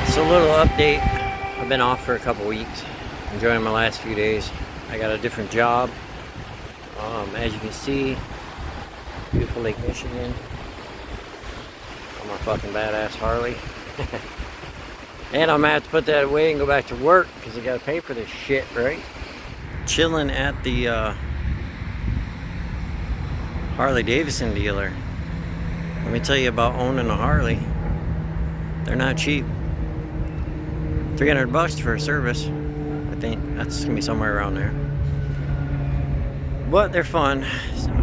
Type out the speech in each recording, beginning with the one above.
So a little update. I've been off for a couple weeks, enjoying my last few days. I got a different job. As you can see, beautiful Lake Michigan on my fucking badass Harley. And I'm gonna have to put that away and go back to work because I gotta pay for this shit, right? Chilling at the Harley Davidson dealer. Let me tell you about owning a Harley. They're not cheap. $300 for a service. I think that's gonna be somewhere around there. But they're fun.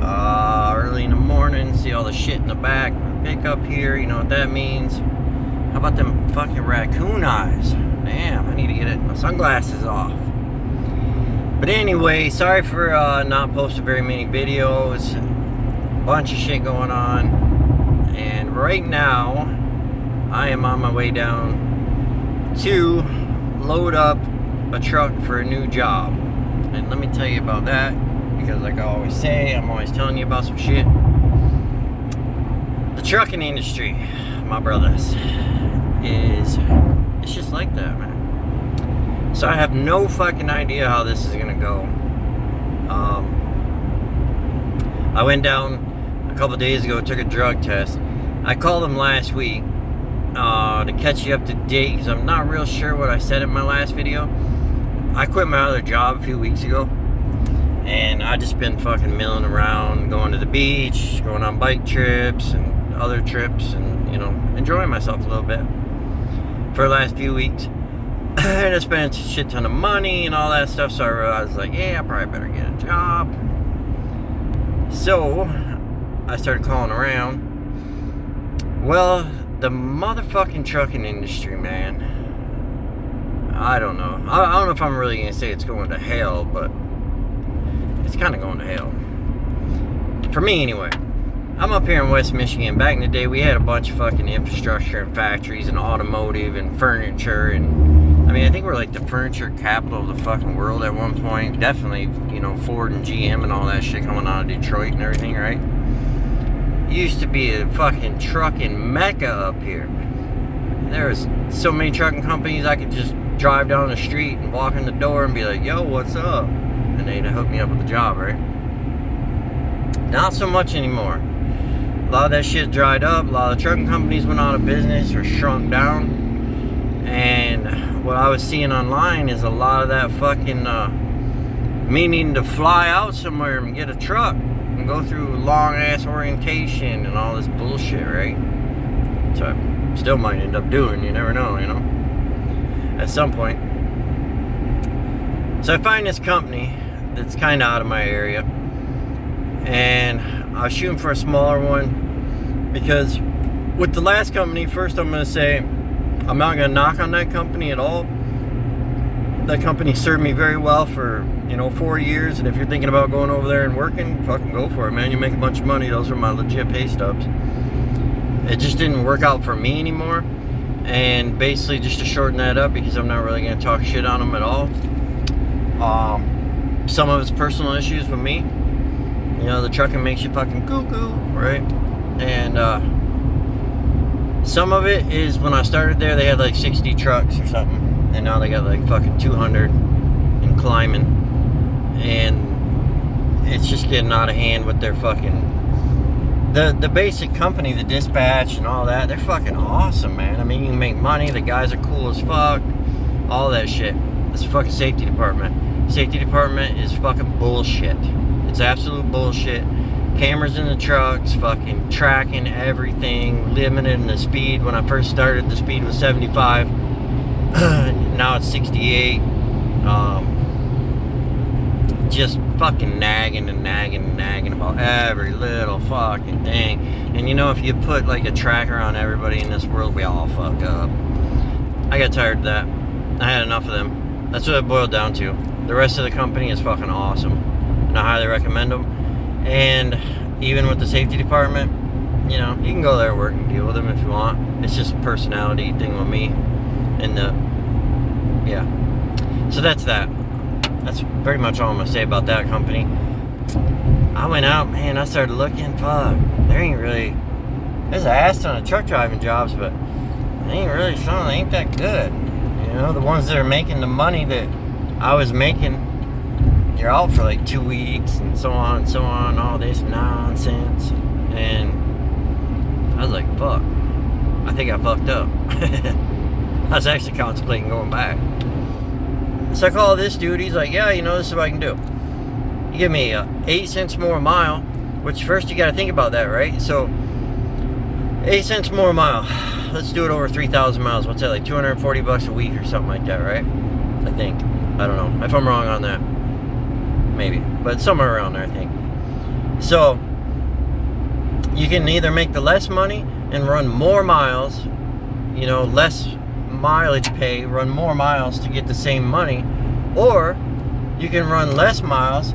Early in the morning, see all the shit in the back. Pick up here, you know what that means. How about them fucking raccoon eyes? Damn, I need to get my sunglasses off. But anyway, sorry for not posting very many videos. Bunch of shit going on. And right now, I am on my way down to load up a truck for a new job. And let me tell you about that, because like I always say, I'm always telling you about some shit. The trucking industry, my brothers, it's just like that, man. So I have no fucking idea how this is gonna go. I went down a couple days ago, took a drug test. I called them last week to catch you up to date, because I'm not real sure what I said in my last video. I quit my other job a few weeks ago, and I just been fucking milling around, going to the beach, going on bike trips and other trips, and you know, enjoying myself a little bit for the last few weeks. And I spent a shit ton of money and all that stuff, so I was like, yeah, I probably better get a job. So I started calling around. Well, the motherfucking trucking industry, man, I don't know. I don't know if I'm really gonna say it's going to hell, but it's kind of going to hell. For me, anyway. I'm up here in West Michigan. Back in the day, we had a bunch of fucking infrastructure and factories and automotive and furniture, and I mean, I think we're like the furniture capital of the fucking world at one point. Definitely, you know, Ford and GM and all that shit coming out of Detroit and everything, right? Used to be a fucking trucking mecca up here. There's so many trucking companies, I could just drive down the street and walk in the door and be like, yo, what's up? And they'd hook me up with a job, right? Not so much anymore. A lot of that shit dried up. A lot of the trucking companies went out of business or shrunk down. And what I was seeing online is a lot of that fucking meaning to fly out somewhere and get a truck and go through long ass orientation and all this bullshit, right? So I still might end up doing, you never know, you know, at some point. So I find this company that's kind of out of my area, and I was shooting for a smaller one, because with the last company, first I'm going to say I'm not going to knock on that company at all. That company served me very well for, you know, 4 years, and if you're thinking about going over there and working, fucking go for it, man. You make a bunch of money. Those are my legit pay stubs. It just didn't work out for me anymore, and basically, just to shorten that up, because I'm not really going to talk shit on them at all, some of it's personal issues with me. You know, the trucking makes you fucking cuckoo, right? And some of it is, when I started there, they had like 60 trucks or something, and now they got like fucking 200 and climbing. And it's just getting out of hand with their fucking the basic company, the dispatch and all that. They're fucking awesome, man. I mean, you can make money, the guys are cool as fuck, all that shit. It's the fucking safety department. Safety department is fucking bullshit. It's absolute bullshit. Cameras in the trucks, fucking tracking everything, limiting the speed. When I first started, the speed was 75. Now it's 68. Just fucking nagging about every little fucking thing. And you know, if you put like a tracker on everybody in this world, we all fuck up. I got tired of that. I had enough of them. That's what it boiled down to. The rest of the company is fucking awesome, and I highly recommend them. And even with the safety department, you know, you can go there, work, and deal with them if you want. It's just a personality thing with me. And yeah. So that's that. That's pretty much all I'm gonna say about that company. I went out, man, I started looking, fuck, there ain't really, there's a ass ton of truck driving jobs, but ain't really fun. They ain't that good. You know, the ones that are making the money that I was making, you're out for like 2 weeks and so on, all this nonsense. And I was like, fuck, I think I fucked up. I was actually contemplating going back. So I call this dude, he's like, yeah, you know, this is what I can do. You give me 8 cents more a mile, which first you gotta think about that, right? So 8 cents more a mile. Let's do it over 3,000 miles. What's that, like $240 a week or something like that, right? I think. I don't know. If I'm wrong on that, maybe. But somewhere around there, I think. So you can either make the less money and run more miles, you know, less mileage pay, run more miles to get the same money, or you can run less miles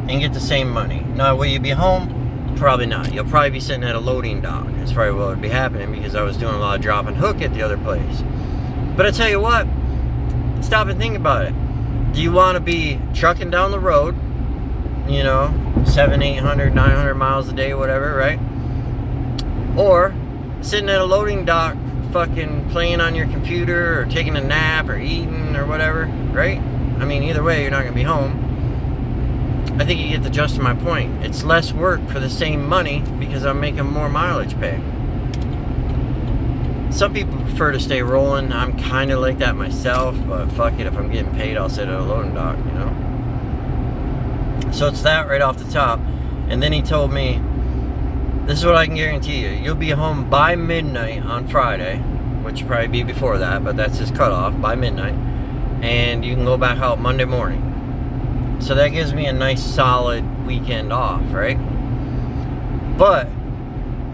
and get the same money. Now, will you be home? Probably not. You'll probably be sitting at a loading dock. That's probably what would be happening, because I was doing a lot of drop and hook at the other place. But I tell you what, stop and think about it. Do you want to be trucking down the road, you know, 700, 800, 900 miles a day, whatever, right? Or sitting at a loading dock, fucking playing on your computer or taking a nap or eating or whatever, right? I mean, either way, you're not going to be home. I think you get the gist of my point. It's less work for the same money because I'm making more mileage pay. Some people prefer to stay rolling. I'm kind of like that myself, but fuck it, if I'm getting paid, I'll sit at a loading dock, you know? So it's that right off the top. And then he told me, this is what I can guarantee you. You'll be home by midnight on Friday, which will probably be before that, but that's his cutoff, by midnight. And you can go back out Monday morning. So that gives me a nice solid weekend off, right? But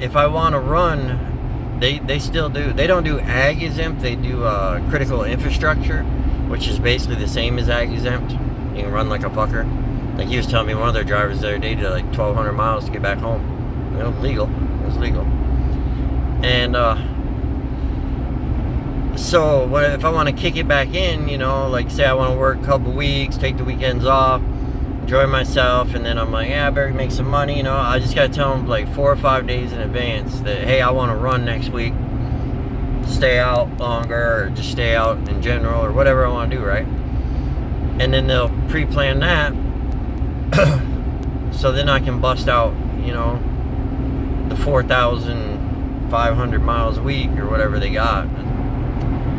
if I want to run, they still do. They don't do ag exempt. They do critical infrastructure, which is basically the same as ag exempt. You can run like a fucker. Like he was telling me, one of their drivers the other day did like 1,200 miles to get back home. It was legal. It was legal. And so what if I want to kick it back in, you know, like say I want to work a couple weeks, take the weekends off, enjoy myself, and then I'm like, yeah, I better make some money, you know. I just got to tell them like 4 or 5 days in advance that, hey, I want to run next week, stay out longer, or just stay out in general, or whatever I want to do, right? And then they'll pre-plan that so then I can bust out, you know, the 4,500 miles a week or whatever they got.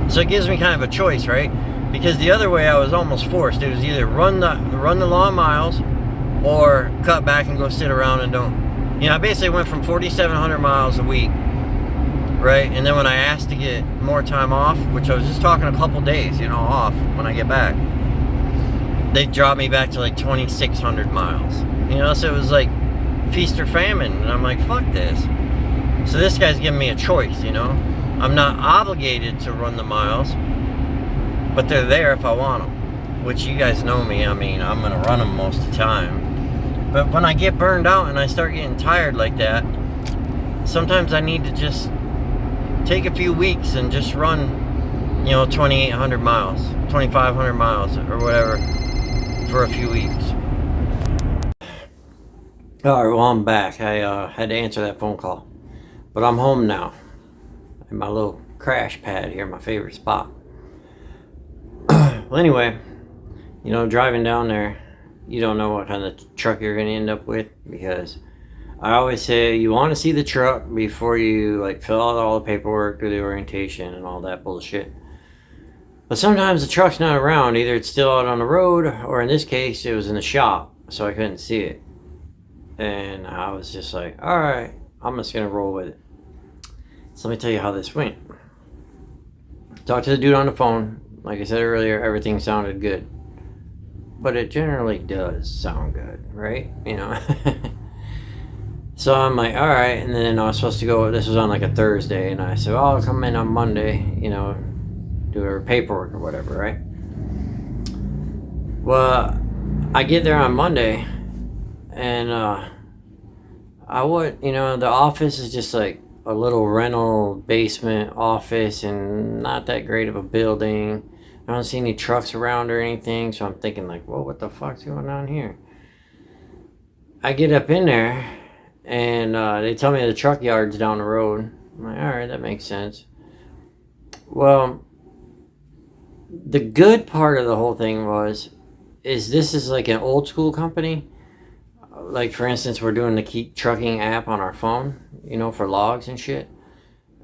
So it gives me kind of a choice, right? Because the other way I was almost forced. It was either run the long miles or cut back and go sit around and don't. You know, I basically went from 4,700 miles a week, right? And then when I asked to get more time off, which I was just talking a couple days, you know, off when I get back, they dropped me back to like 2,600 miles. You know, so it was like feast or famine. And I'm like, fuck this. So this guy's giving me a choice, you know? I'm not obligated to run the miles, but they're there if I want them, which you guys know me. I mean, I'm going to run them most of the time. But when I get burned out and I start getting tired like that, sometimes I need to just take a few weeks and just run, you know, 2,800 miles, 2,500 miles or whatever for a few weeks. All right, well, I'm back. I had to answer that phone call, but I'm home now. In my little crash pad here, my favorite spot. Well, anyway, you know, driving down there, you don't know what kind of truck you're going to end up with, because I always say you want to see the truck before you like fill out all the paperwork, do the orientation and all that bullshit. But sometimes the truck's not around. Either it's still out on the road, or in this case it was in the shop, so I couldn't see it. And I was just like, all right, I'm just going to roll with it. So let me tell you how this went. Talked to the dude on the phone. Like I said earlier, everything sounded good. But it generally does sound good, right? You know? So I'm like, all right. And then I was supposed to go, this was on like a Thursday. And I said, well, I'll come in on Monday, you know, do our paperwork or whatever, right? Well, I get there on Monday. And you know, the office is just like a little rental basement office and not that great of a building. I don't see any trucks around or anything, so I'm thinking like, whoa, what the fuck's going on here? I get up in there and they tell me the truck yard's down the road. I'm like, all right, that makes sense. Well, the good part of the whole thing is this is like an old school company. Like, for instance, we're doing the Keep Trucking app on our phone, for logs and shit.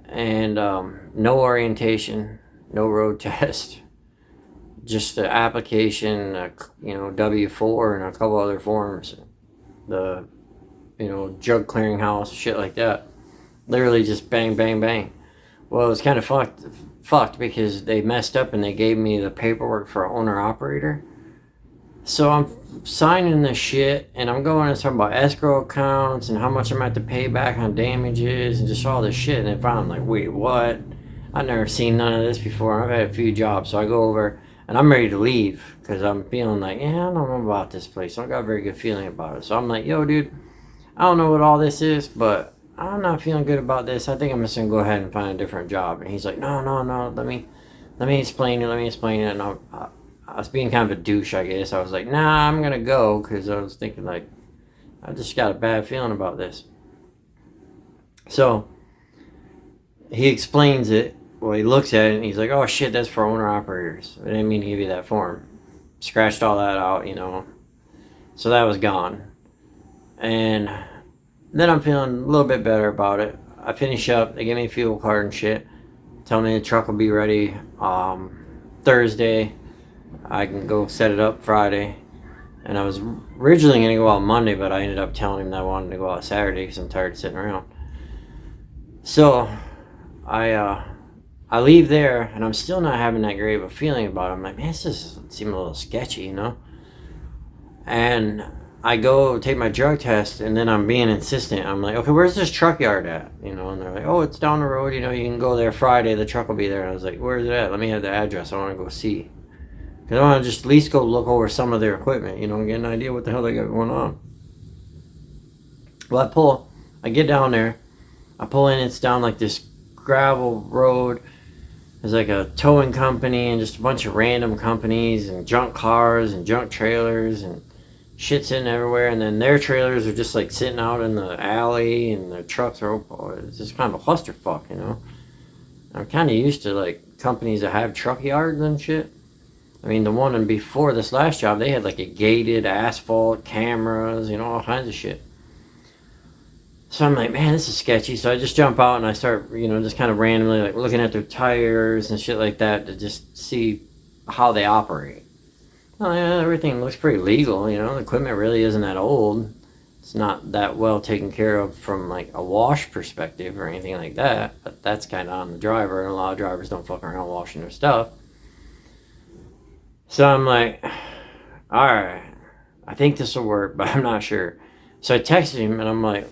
And no orientation, no road test, just the application, W-4 and a couple other forms. The, jug clearinghouse, shit like that. Literally just bang, bang, bang. Well, it was kind of fucked because they messed up and they gave me the paperwork for owner-operator. So I'm signing this shit and I'm going and talking about escrow accounts and how much I'm going to have to pay back on damages and just all this shit. And then finally I'm like, wait, what? I've never seen none of this before. I've had a few jobs. So I go over and I'm ready to leave because I'm feeling like, I don't know about this place. I don't got a very good feeling about it. So I'm like, yo, dude, I don't know what all this is, but I'm not feeling good about this. I think I'm just going to go ahead and find a different job. And he's like, no, let me explain it. And I was being kind of a douche, I guess. I was like, nah, I'm going to go because I was thinking, like, I just got a bad feeling about this. So he explains it. Well, he looks at it and he's like, oh, shit, that's for owner-operators. I didn't mean to give you that form. Scratched all that out, So that was gone. And then I'm feeling a little bit better about it. I finish up. They give me a fuel card and shit. Tell me the truck will be ready Thursday. I can go set it up Friday. And I was originally going to go out Monday, but I ended up telling him that I wanted to go out Saturday because I'm tired of sitting around. So I leave there, and I'm still not having that great of a feeling about it. I'm like, man, this just seems a little sketchy, And I go take my drug test, and then I'm being insistent. I'm like, okay, where's this truck yard at? And they're like, oh, it's down the road. You can go there Friday. The truck will be there. And I was like, where's it at? Let me have the address. I want to go see. Because I want to just at least go look over some of their equipment, and get an idea what the hell they got going on. Well, I get down there. I pull in. It's down like this gravel road. There's like a towing company and just a bunch of random companies and junk cars and junk trailers and shit sitting everywhere, and then their trailers are just like sitting out in the alley, and the trucks are open. It's just kind of a clusterfuck, I'm kind of used to like companies that have truck yards and shit. I mean, the one before this last job, they had like a gated asphalt, cameras, all kinds of shit. So I'm like, man, this is sketchy. So I just jump out and I start, just kind of randomly like looking at their tires and shit like that to just see how they operate. Well, yeah, everything looks pretty legal, the equipment really isn't that old. It's not that well taken care of from like a wash perspective or anything like that, but that's kind of on the driver, and a lot of drivers don't fuck around washing their stuff. So I'm like, alright, I think this will work, but I'm not sure. So I texted him and I'm like,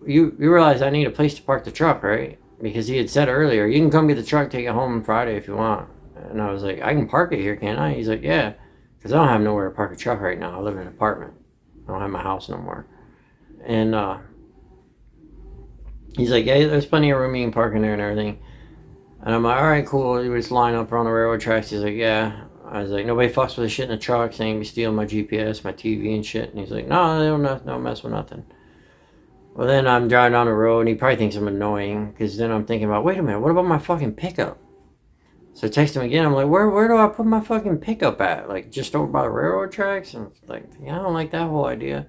you realize I need a place to park the truck, right? Because he had said earlier, you can come get the truck, take it home on Friday if you want. And I was like, I can park it here, can't I? He's like, yeah, because I don't have nowhere to park a truck right now. I live in an apartment. I don't have my house no more. And he's like, yeah, there's plenty of room, you can park in there and everything. And I'm like, all right, cool. You just line up on the railroad tracks. He's like, yeah. I was like, nobody fucks with the shit in the truck, saying be stealing my GPS, my TV and shit. And he's like, no, they don't mess with nothing. Well, then I'm driving down the road, and he probably thinks I'm annoying, because then I'm thinking about, wait a minute, what about my fucking pickup? So I text him again. I'm like, where do I put my fucking pickup at? Like, just over by the railroad tracks? And like, yeah, I don't like that whole idea.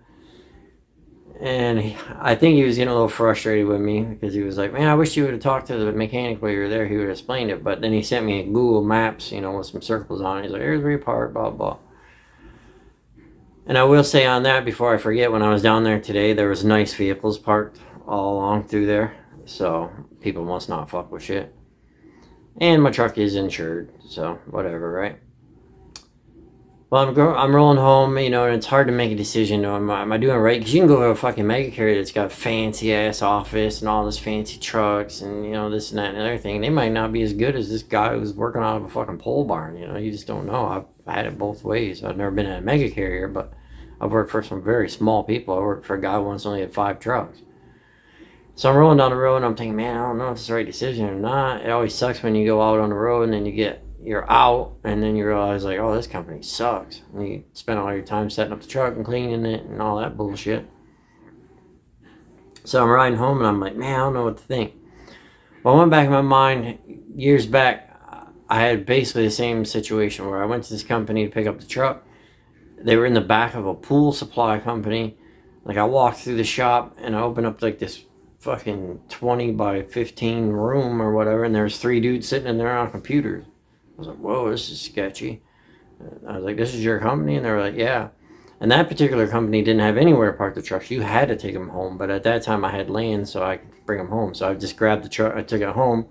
And I think he was getting a little frustrated with me because he was like, man, I wish you would have talked to the mechanic while you were there. He would have explained it. But then he sent me a Google Maps, with some circles on it. He's like, here's where you park, blah, blah. And I will say on that, before I forget, when I was down there today, there was nice vehicles parked all along through there. So people must not fuck with shit. And my truck is insured, so whatever, right? Well, I'm rolling home, and it's hard to make a decision. Am I doing it right? Because you can go to a fucking mega carrier that's got fancy-ass office and all this fancy trucks and, this and that and the other thing. They might not be as good as this guy who's working out of a fucking pole barn, You just don't know. I've had it both ways. I've never been in a mega carrier, but I've worked for some very small people. I worked for a guy who once only had 5 trucks. So I'm rolling down the road, and I'm thinking, man, I don't know if it's the right decision or not. It always sucks when you go out on the road, and then you're out, and then you realize, like, oh, this company sucks. And you spend all your time setting up the truck and cleaning it and all that bullshit. So I'm riding home, and I'm like, man, I don't know what to think. Well, I went back in my mind years back. I had basically the same situation where I went to this company to pick up the truck. They were in the back of a pool supply company. Like, I walked through the shop and I opened up like this fucking 20 by 15 room or whatever, and there was 3 dudes sitting in there on computers. I was like, whoa, this is sketchy. I was like, this is your company? And they were like, yeah. And that particular company didn't have anywhere to park the trucks. You had to take them home. But at that time, I had land, so I could bring them home. So I just grabbed the truck. I took it home.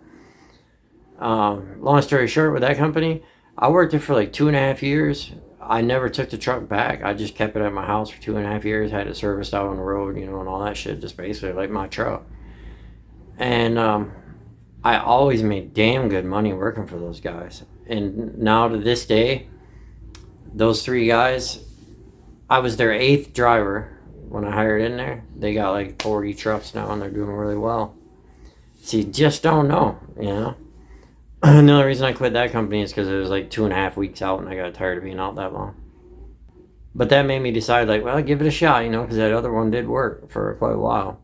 Long story short, with that company, I worked there for like 2.5 years. I never took the truck back. I just kept it at my house for 2.5 years. Had it serviced out on the road, and all that shit. Just basically like my truck. And I always made damn good money working for those guys. And now to this day, those 3 guys, I was their 8th driver when I hired in there. They got like 40 trucks now, and they're doing really well. So you just don't know, And the only reason I quit that company is because it was like 2.5 weeks out, and I got tired of being out that long. But that made me decide, like, well, give it a shot, because that other one did work for quite a while.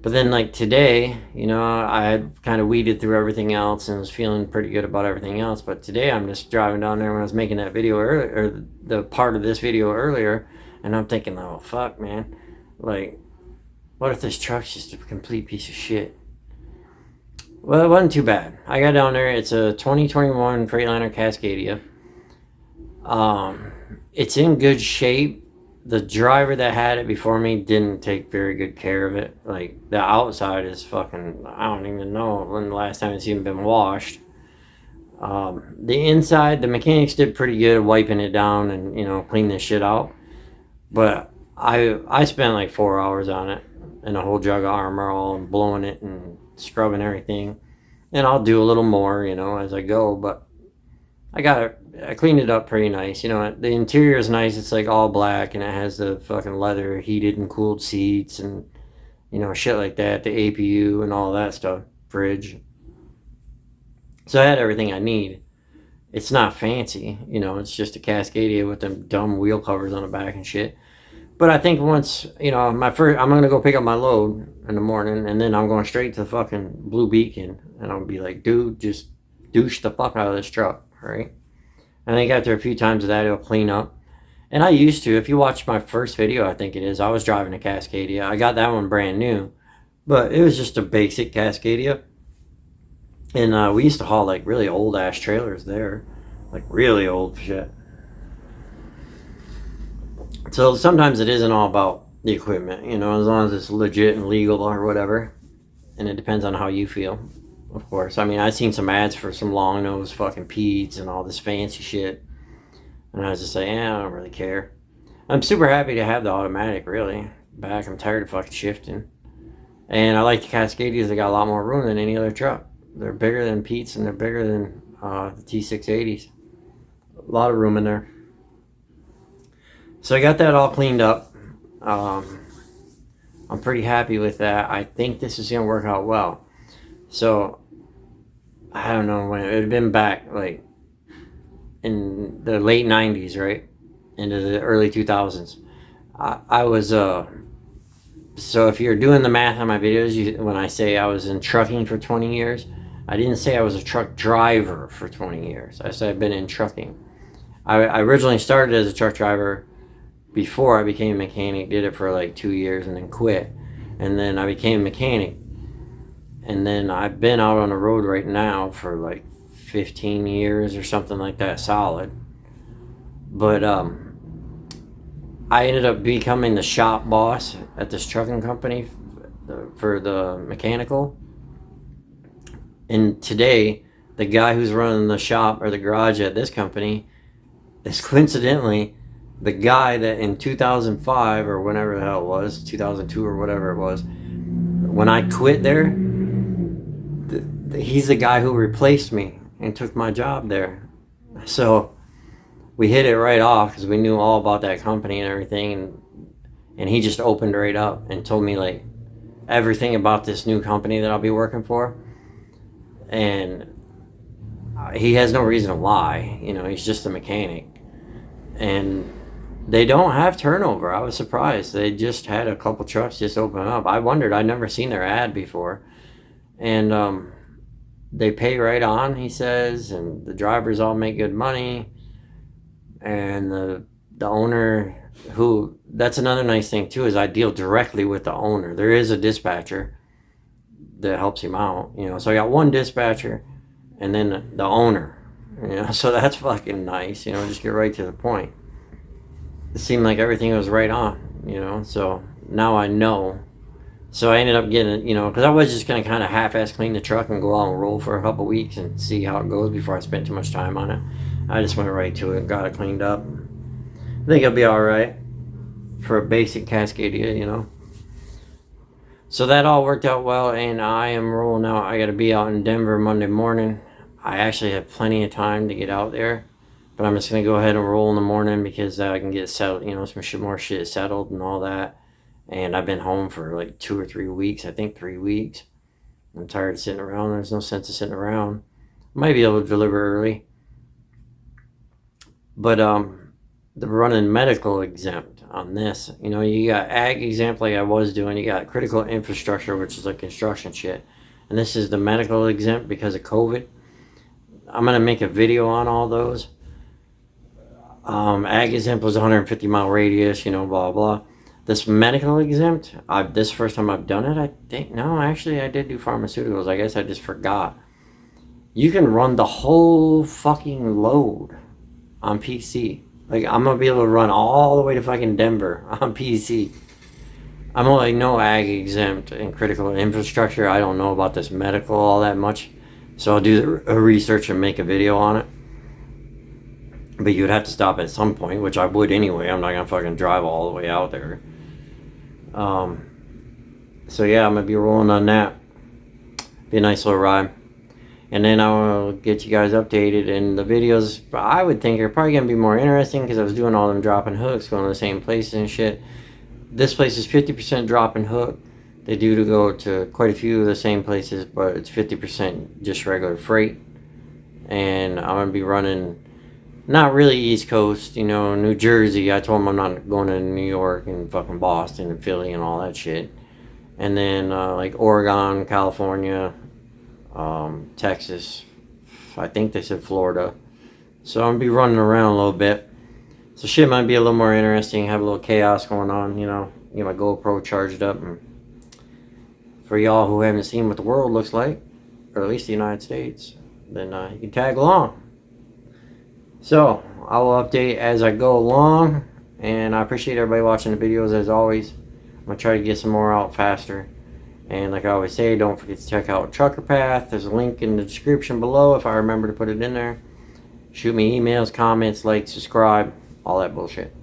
But then, like, today, I had kind of weeded through everything else and was feeling pretty good about everything else. But today, I'm just driving down there when I was making that video earlier, or the part of this video earlier, and I'm thinking, oh, fuck, man. Like, what if this truck's just a complete piece of shit? Well, it wasn't too bad. I got down there. It's a 2021 Freightliner Cascadia. It's in good shape. The driver that had it before me didn't take very good care of it. Like, the outside is fucking, I don't even know when the last time it's even been washed. The inside, the mechanics did pretty good at wiping it down and, clean this shit out. But I spent like 4 hours on it and a whole jug of Armor All and blowing it and scrubbing everything. And I'll do a little more, as I go. But I cleaned it up pretty nice. The interior is nice. It's like all black, and it has the fucking leather heated and cooled seats and, shit like that. The APU and all that stuff. Fridge. So I had everything I need. It's not fancy, it's just a Cascadia with them dumb wheel covers on the back and shit. But I think once, I'm going to go pick up my load in the morning, and then I'm going straight to the fucking Blue Beacon, and I'll be like, dude, just douche the fuck out of this truck, right? And I got there a few times of that, it'll clean up. And I used to, if you watch my first video, I think it is, I was driving a Cascadia. I got that one brand new, but it was just a basic Cascadia. And we used to haul like really old ass trailers there, like really old shit. So sometimes it isn't all about the equipment, as long as it's legit and legal or whatever. And it depends on how you feel, of course. I mean, I've seen some ads for some long nose fucking Pedes and all this fancy shit. And I was just like, I don't really care. I'm super happy to have the automatic, really. Back, I'm tired of fucking shifting. And I like the Cascadias, they got a lot more room than any other truck. They're bigger than Pete's, and they're bigger than the T680s. A lot of room in there. So I got that all cleaned up. I'm pretty happy with that. I think this is going to work out well. So, I don't know when. It had been back, like, in the late 90s, right? Into the early 2000s. I was, so if you're doing the math on my videos, when I say I was in trucking for 20 years, I didn't say I was a truck driver for 20 years. I said I've been in trucking. I originally started as a truck driver before I became a mechanic, did it for like 2 years and then quit. And then I became a mechanic. And then I've been out on the road right now for like 15 years or something like that, solid. But I ended up becoming the shop boss at this trucking company for the mechanical. And today, the guy who's running the shop or the garage at this company is coincidentally the guy that in 2005 or whenever the hell it was, 2002 or whatever it was, when I quit there, he's the guy who replaced me and took my job there. So we hit it right off because we knew all about that company and everything, and he just opened right up and told me like everything about this new company that I'll be working for. And he has no reason to lie, he's just a mechanic. And they don't have turnover. I was surprised. They just had a couple trucks just open up. I wondered, I'd never seen their ad before. And they pay right on, he says, and the drivers all make good money. And the owner, who, that's another nice thing too, is I deal directly with the owner. There is a dispatcher that helps him out, you know. So I got one dispatcher and then the owner, you know. So that's fucking nice, you know. Just get right to the point. It seemed like everything was right on, you know. So now I know. So I ended up getting, you know, because I was just gonna kind of half-ass clean the truck and go out and roll for a couple weeks and see how it goes before I spent too much time on it. I just went right to it, got it cleaned up. I think it'll be all right for a basic Cascadia, you know. So that all worked out well, and I am rolling out. I got to be out in Denver Monday morning. I actually have plenty of time to get out there, but I'm just going to go ahead and roll in the morning because I can get settled, you know, some more shit settled and all that. And I've been home for like 2 or 3 weeks. I think 3 weeks. I'm tired of sitting around. There's no sense of sitting around. Might be able to deliver early. But the running medical exempt on this. You know, you got ag exempt like I was doing. You got critical infrastructure, which is like construction shit. And this is the medical exempt because of COVID. I'm going to make a video on all those. Ag exempt was 150 mile radius, you know, blah, blah. This medical exempt, this first time I've done it, I think, no, actually I did do pharmaceuticals. I guess I just forgot. You can run the whole fucking load on PC. Like, I'm going to be able to run all the way to fucking Denver on PC. I'm only no ag exempt and critical infrastructure. I don't know about this medical all that much. So I'll do the research and make a video on it. But you would have to stop at some point, which I would anyway. I'm not going to fucking drive all the way out there. So yeah, I'm going to be rolling on that. Be a nice little ride. And then I'll get you guys updated. And the videos, I would think, are probably going to be more interesting because I was doing all them dropping hooks, going to the same places and shit. This place is 50% drop and hook. They do to go to quite a few of the same places, but it's 50% just regular freight. And I'm going to be running, not really East Coast, you know, New Jersey. I told them I'm not going to New York and fucking Boston and Philly and all that shit. And then like Oregon, California, Texas, I think they said Florida. So I'm going to be running around a little bit. So shit might be a little more interesting, have a little chaos going on, you know. Get my GoPro charged up. And for y'all who haven't seen what the world looks like, or at least the United States, then you can tag along. So I will update as I go along, and I appreciate everybody watching the videos as always. I'm going to try to get some more out faster. And like I always say, don't forget to check out Trucker Path. There's a link in the description below if I remember to put it in there. Shoot me emails, comments, like, subscribe, all that bullshit.